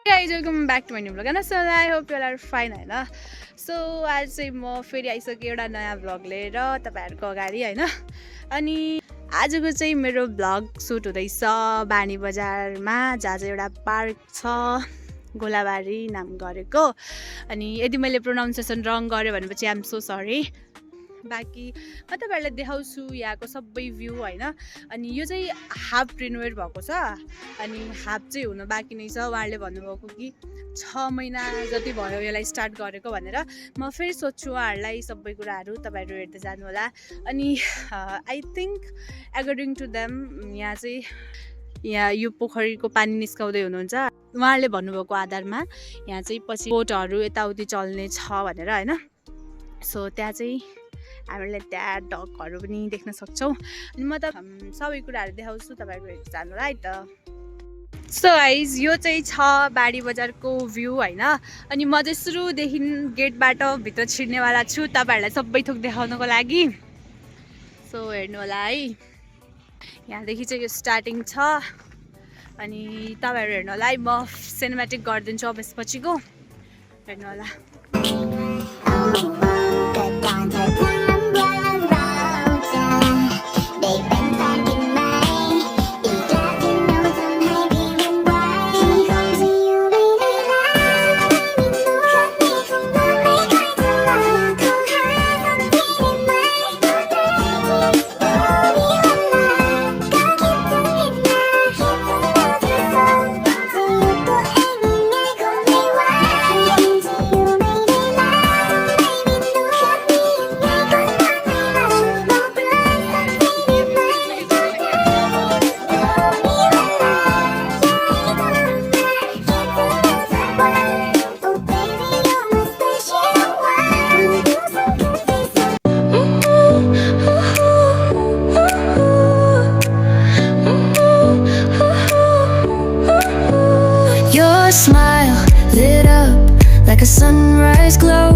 guys, welcome back to my new vlog. And so I hope you all are fine हैन. So आज चाहिँ म फेरि आइसकेँ एउटा नयाँ भ्लग लिएर तपाईहरुको अगाडि हैन. अनि आजको चाहिँ मेरो भ्लग सुट हुँदैछ बानी बजारमा, जहाँ चाहिँ एउटा पार्क छ गोलाबारी नाम गरेको. अनि यदि मैले प्रोनाउन्सिएसन रङ गरे भनेपछि आइ एम सो सरी. बाँकी म तपाईहरुलाई देखाउँछु यहाँको सबै भ्यू हैन. अनि यो चाहिँ हाफ रिनोभेट भएको छ अनि हाफ चाहिँ हुन बाँकी नै छ. उहाँले भन्नुभएको कि 6 महिना जति भयो यसलाई स्टार्ट गरेको भनेर. म फेरि सोध्छु उहाँहरूलाई सबै कुराहरू, तपाईहरु हेर्दै जानु होला. अनि I think according to them यहाँ यो पोखरीको पानी निस्काउँदै हुनुहुन्छ. उहाँहरूले भन्नुभएको आधारमा यहाँ चाहिँ पछि बोटहरू यताउति चल्ने छ भनेर हैन. सो त्यहाँ चाहिँ हामीले त्यहाँ डकहरू पनि देख्न सक्छौँ. अनि म त सबै कुराहरू देखाउँछु, तपाईहरु हेर्दै जानु होला है त. सो गाइज यो चाहिँ छ बाडी बजारको भ्यू हैन. अनि म चाहिँ सुरुदेखि गेटबाट भित्र छिर्नेवाला छु तपाईहरुलाई सबै थोक देखाउनको लागि. सो हेर्नु होला है. यहाँदेखि चाहिँ यो स्टार्टिङ छ. अनि तपाईहरु हेर्नु होला है. म सिनेमेटिक गरिदिन्छु अब यसपछिको. हेर्नु होला. Smile lit up like a sunrise glow,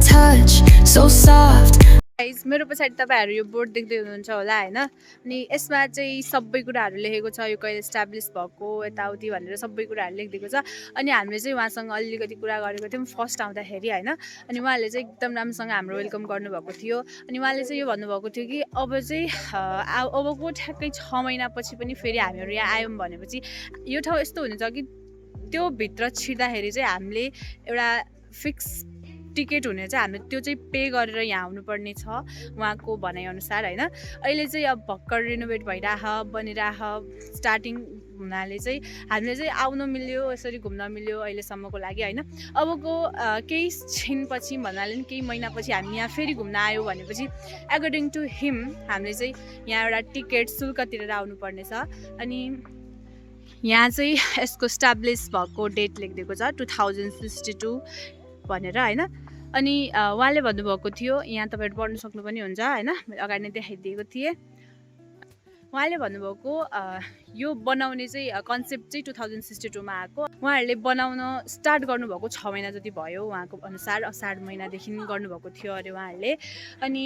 touch so soft. Guys मेरो पछाडि तपाईहरु यो बोर्ड देख्दै हुनुहुन्छ होला हैन. अनि यसमा चाहिँ सबै कुराहरु लेखेको छ. यो कहिले एस्टाब्लिश भएको यताउति भनेर सबै कुराहरु लेखिदिएको छ. अनि हामीले चाहिँ उहाँसँग अलिकति कुरा गरेको थियौं फर्स्ट आउँदाखेरि हैन. अनि उहाँले चाहिँ एकदम राम्रोसँग हाम्रो वेलकम गर्नुभएको थियो. अनि उहाँले चाहिँ यो भन्नुभएको थियो कि अब चाहिँ अबको ठ्याक्कै 6 महिनापछि पनि फेरि हामीहरु यहाँ आयौं भनेपछि यो ठाउँ यस्तो हुनेछ कि त्यो भित्र छिर्दाखेरि चाहिँ हामीले एउटा फिक्स टिकट हुने चाहिँ हामीले त्यो चाहिँ पे गरेर यहाँ आउनुपर्ने छ उहाँको भनाइअनुसार हैन. अहिले चाहिँ अब भर्खर रिनोभेट भइराख बनिराख स्टार्टिङ हुनाले चाहिँ हामीले चाहिँ आउन मिल्यो, यसरी घुम्न मिल्यो अहिलेसम्मको लागि हैन. अबको केही छिनपछि भन्नाले नि केही महिनापछि हामी यहाँ फेरि घुम्न आयो भनेपछि अकर्डिङ टु हिम हामीले चाहिँ यहाँ एउटा टिकट शुल्क तिरेर आउनुपर्ने छ. अनि यहाँ चाहिँ यसको स्टाब्लिस भएको डेट लेखिदिएको छ 2062 भनेर हैन. अनि उहाँले भन्नुभएको थियो यहाँ तपाईहरु पढ्न सक्नु पनि हुन्छ हैन. मैले अगाडि नै देखाइदिएको थिएँ. उहाँले भन्नुभएको यो बनाउने चाहिँ कन्सेप्ट चाहिँ 2062 मा आएको. उहाँहरूले बनाउन स्टार्ट गर्नुभएको 6 महिना जति भयो उहाँको अनुसार. असाढ महिनादेखि गर्नुभएको थियो अरे उहाँहरूले. अनि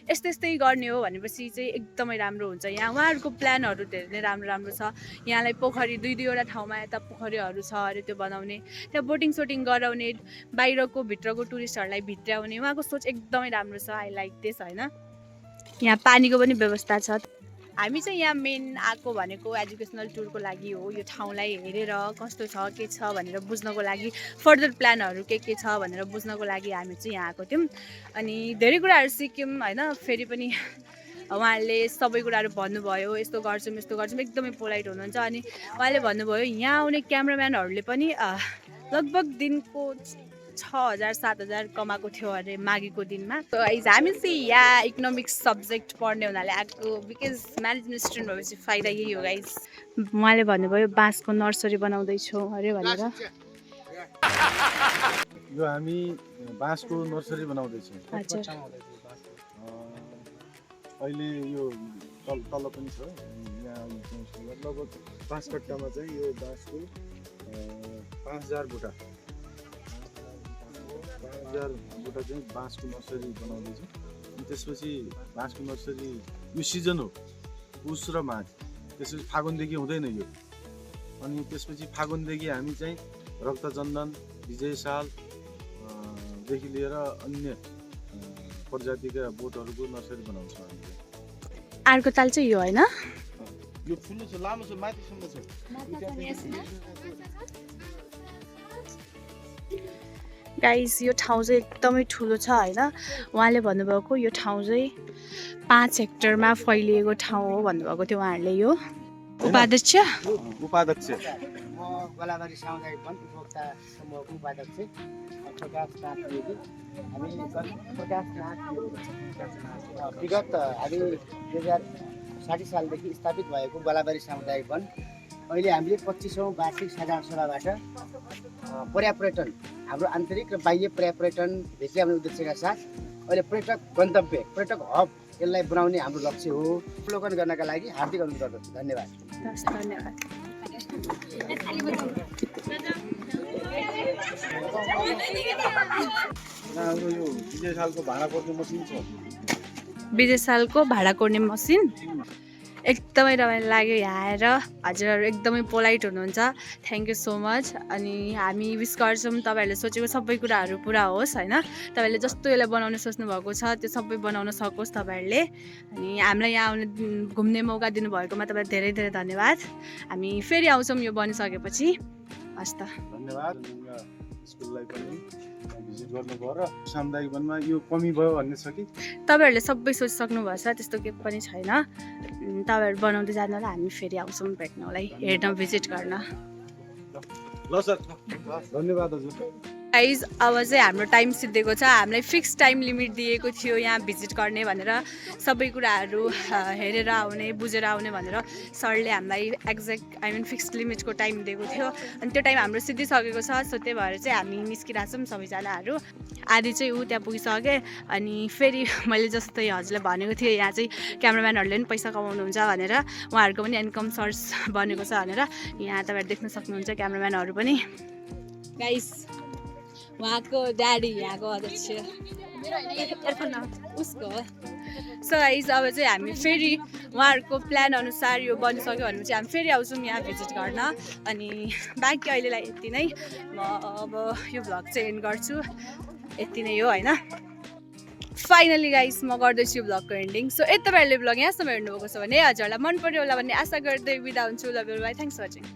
यस्तै गर्ने हो भनेपछि चाहिँ एकदमै राम्रो हुन्छ. यहाँ उहाँहरूको प्लानहरू धेरै नै राम्रो छ. यहाँलाई पोखरी दुईवटा ठाउँमा यता पोखरीहरू छ अरे त्यो बनाउने, त्यहाँ बोटिङ सोटिङ गराउने, बाहिरको भित्रको टुरिस्टहरूलाई भित्र्याउने. उहाँको सोच एकदमै राम्रो छ. आई लाइक दिस हैन. यहाँ पानीको पनि व्यवस्था छ. हामी चाहिँ यहाँ मेन आएको भनेको एजुकेसनल टुरको लागि हो. यो ठाउँलाई हेरेर कस्तो छ के छ भनेर बुझ्नको लागि, फर्दर प्लानहरू के छ भनेर बुझ्नको लागि हामी चाहिँ यहाँ आएको थियौँ. अनि धेरै कुराहरू सिक्यौँ हैन. फेरि पनि उहाँहरूले सबै कुराहरू भन्नुभयो यस्तो गर्छौँ एकदमै पोलाइट हुनुहुन्छ. अनि उहाँले भन्नुभयो यहाँ आउने क्यामेराम्यानहरूले पनि लगभग दिनको 6000-7000 कमाएको थियो अरे माघीको दिनमा. सो हामी चाहिँ यहाँ इकोनोमिक्स सब्जेक्ट पढ्ने हुनाले आएको. बिकज म्यानेजमेन्ट स्टुडेन्ट भएपछि फाइदा यही हो गाइज. उहाँले भन्नुभयो बाँसको नर्सरी बनाउँदैछौँ अरे भनेर. यो हामी बाँसको नर्सरी बनाउँदैछौँ. अहिले यो तल पनि छ. यहाँ लगभग 5 कट्टामा चाहिँ यो बाँसको 5000 बुटा 5000 बुटा चाहिँ बाँसको नर्सरी बनाउँदैछौँ. त्यसपछि बाँसको नर्सरी यो सिजन हो पुस र माघ. त्यसपछि फागुनदेखि हुँदैन यो अनि त्यसपछि फागुनदेखि हामी चाहिँ रक्तचन्दन, विजयसाल देखि लिएर अन्य प्रजातिका बोटहरूको नर्सरी बनाउँछौँ हामीले। अर्को ताल चाहिँ यो होइन? यो ठुलो छ, लामो छ, माथिसम्म छ। गाइस यो ठाउँ चाहिँ एकदमै ठुलो छ होइन। उहाँले भन्नुभएको यो ठाउँ चाहिँ 5 हेक्टरमा फैलिएको ठाउँ हो भन्नुभएको थियो उहाँहरूले। यो उपाध्यक्ष उपाध्यक्ष म गोलाबारी सामुदायिक वन उपभोक्ता समूहको उपाध्यक्ष प्रकाश नाथ रेग्मी। हामी प्रकाश नाथ विगत हामी 2060 सालदेखि स्थापित भएको गोलाबारी सामुदायिक वन अहिले हामीले 25औं वार्षिक साधारण सभाबाट पर्यापर्यटन हाम्रो आन्तरिक र बाह्य पर्यापर्यटन भित्र ल्याउने उद्देश्यका साथ अहिले पर्यटक गन्तव्य, पर्यटक हब यसलाई बनाउने हाम्रो लक्ष्य हो। अवलोकन गर्नका लागि हार्दिक अनुरोध गर्दछु। धन्यवाद। धन्यवाद। हाम्रो यो विजयसालको भाडा पर्ने मसिन छ। विजयसालको भाडा कोर्ने मसिन एकदमै रमाइलो लाग्यो यहाँ आएर। हजुरहरू एकदमै पोलाइट हुनुहुन्छ, थ्याङ्क यू सो मच। अनि हामी विस गर्छौँ तपाईँहरूले सोचेको सबै कुराहरू पुरा होस् होइन। तपाईँहरूले जस्तो यसलाई बनाउन सोच्नु भएको छ त्यो सबै बनाउन सकोस् तपाईँहरूले। अनि हामीलाई यहाँ आउने घुम्ने मौका दिनुभएकोमा तपाईँलाई धेरै धेरै धन्यवाद। हामी फेरि आउँछौँ यो बनिसकेपछि। हस् त, धन्यवाद। स्कुललाई पनि भिजिट गर्नुभयो र सामुदायिक वनमा यो कमी भयो भन्ने छ कि? तपाईँहरूले सबै सोचिसक्नु भएछ, त्यस्तो केही पनि छैन। तपाईँहरू बनाउँदै जानु होला, हामी फेरि आउँछौँ भेट्नलाई, हेर्न, भिजिट गर्न। ल सर, धन्यवाद हजुर। गाइज अब चाहिँ हाम्रो टाइम सिद्धिएको छ। हामीलाई फिक्स टाइम लिमिट दिएको थियो यहाँ भिजिट गर्ने भनेर, सबै कुराहरू हेरेर आउने, बुझेर आउने भनेर सरले हामीलाई एक्ज्याक्ट फिक्स लिमिटको टाइम दिएको थियो। अनि त्यो टाइम हाम्रो सिद्धिसकेको छ। सो त्यही भएर चाहिँ हामी निस्किरहेको छौँ सबैजनाहरू। आधी चाहिँ त्यहाँ पुगिसकेँ। अनि फेरि मैले जस्तै हजुरलाई भनेको थिएँ यहाँ चाहिँ क्यामराम्यानहरूले पनि पैसा कमाउनुहुन्छ भनेर, उहाँहरूको पनि इन्कम सोर्स बनेको छ भनेर। यहाँ तपाईँहरू देख्न सक्नुहुन्छ क्यामराम्यानहरू पनि। गाइस उहाँको ड्याडी यहाँको अध्यक्ष उसको। सो गाइस अब चाहिँ हामी फेरि उहाँहरूको प्लान अनुसार यो बनिसक्यो भने चाहिँ हामी फेरि आउँछौँ यहाँ भिजिट गर्न। अनि बाँकी अहिलेलाई यति नै। म अब यो भ्लग चाहिँ एन्ड गर्छु, यति नै हो होइन। फाइनली गाइस म गर्दैछु यो भ्लगको एन्डिङ। सो यति तपाईँहरूले भ्लग यहाँसम्म हेर्नुभएको छ भने हजुरहरूलाई मन पर्यो होला भन्ने आशा गर्दै बिदा हुन्छु। Love you, bye, thanks for watching.